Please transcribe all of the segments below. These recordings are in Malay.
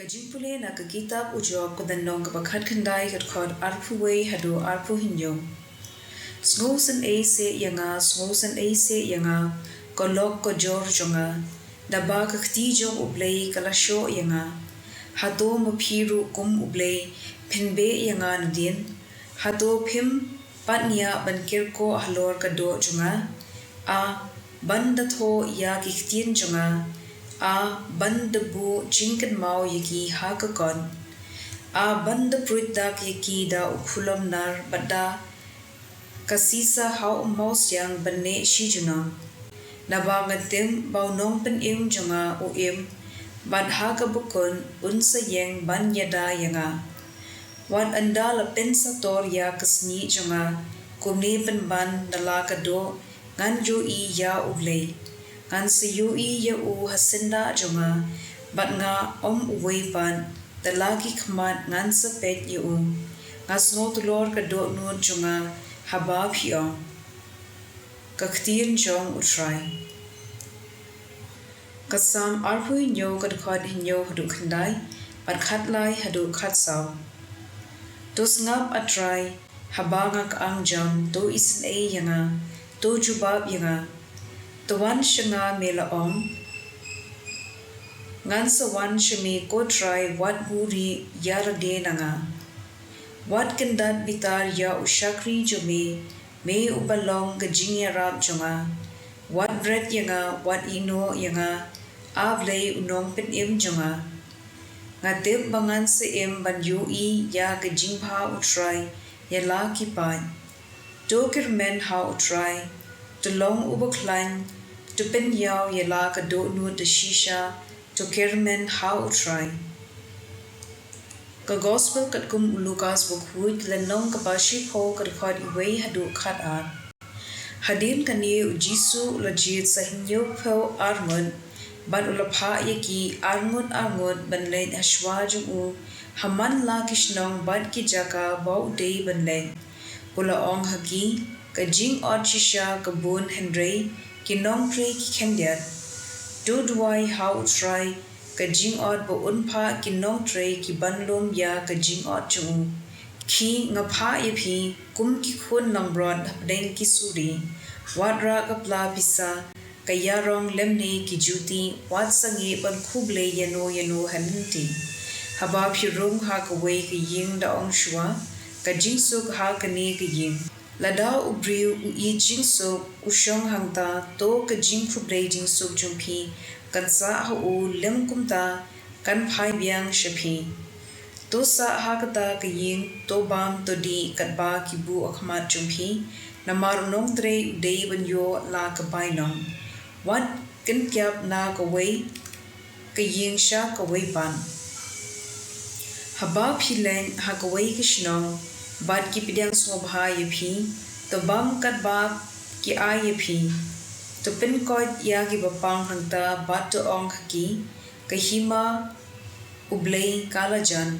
Ka jingpule na ka kitab ujok ko danong ka bakhat khandai kat khod arpu wei hadu arpu hinyo. Sngosen ei se yanga ko lok ko jor jonga daba ka khti jong ublei kala sho yanga hato mo phiru kum ublei phinbe yanga nudin hato phim patnia bankir ko halor ka do jonga a banda tho ya ki ktien jonga a banda bu jingkan mau yaki ha ka kon a banda pruit dak yaki da ukhulam nar bada kasisa hau maus yang banne shi junam naba ngatim bau nong pen im jonga u im bad ha ka bukun unsa yeng ban yada yanga wan anda la pen sa tor ya kasni jonga kumni pen ban dala ka do ngan ju I ya ublei ngan se yu I ya u hasinda jonga bat nga uwei pan dalagi khmat ngan sa pet yu ngas no tulor ka do nu jonga haba phiong ka ktien jong utrai kasam arpu nyo kad khod nyo hadu khandai pat khat lai hadu khat saw tos ngap atrai haba ngak ang jam to isin ei yanga to jubab yanga to wan shanga mela om ngan sa wan shami ko try wat buri yarade nanga wat kendat bitar ya ushakri jome me ubalong gajingya rab jonga wat bread yanga wat ino yanga Blei unong pen im jonga ngatip bangan se im ban yu I ya gajingpha utrai ya la ki pan dokir men ha utrai to long ubaklan to pen yaw ya la ka do nu de shisha to kirmen ha utrai ka gospel kat kum Lucas book huit lenong ka bashi pho kat khod iwei hadu khat an hadin kani jisu lajit sahinyo pho armon ban ulapha yaki arngot banlen ashwa jungu haman la kishnong bad ki jaka bau dei banlen ula ong hagi ka jing od shisha ka bun henry ki nong pre ki khendiat do duai how try ka jing od bo unpha ki nong tre ki banlom ya ka jing od jungu ki ngapha yepi kum ki khun nambron den ki suri wadra ka pla pisa kaya rong lemne ki juti wat sangi ban khuble yano hanti haba phirung ha ka wei ki ying da ong shwa ka jingsuk ha ka ne ki ying lada ubriu u I jingsuk ushong hangta to ka jing khuble jingsuk jumpi kan sa ha u lem kumta kan phai biang shapi to sa ha ka ta ka ying to bam to di kat ba ki bu akhmat jumpi namar nong tre dei ban yo la ka bai nong wat kin kyap na ka wei ka ying sha ka wei ban haba philen ha ka wei kishnong bat ki pidyang so bha ye phi to bam kat ba ki a ye phi to pin ko ya ki bapang hangta bat to ong ki ka hima ublei kalajan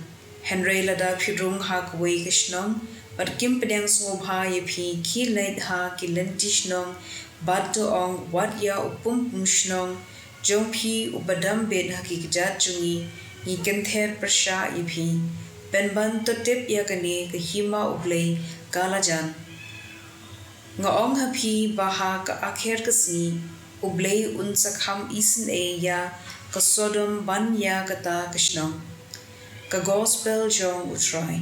henry lada phirung ha ka wei kishnong bat kim pidyang so bha ye phi ki leit ha ki lentishnong bat to ong wat ya upum pushnong jongphi ubadam ben hakikjat chungi ni kenther prasha iphi penban to tip ya kane ka hima ublei kalajan nga ong hapi baha ka akher kasi ublei unsakham isin e ya ka sodom ban ya kata krishnong ka gospel jong utrai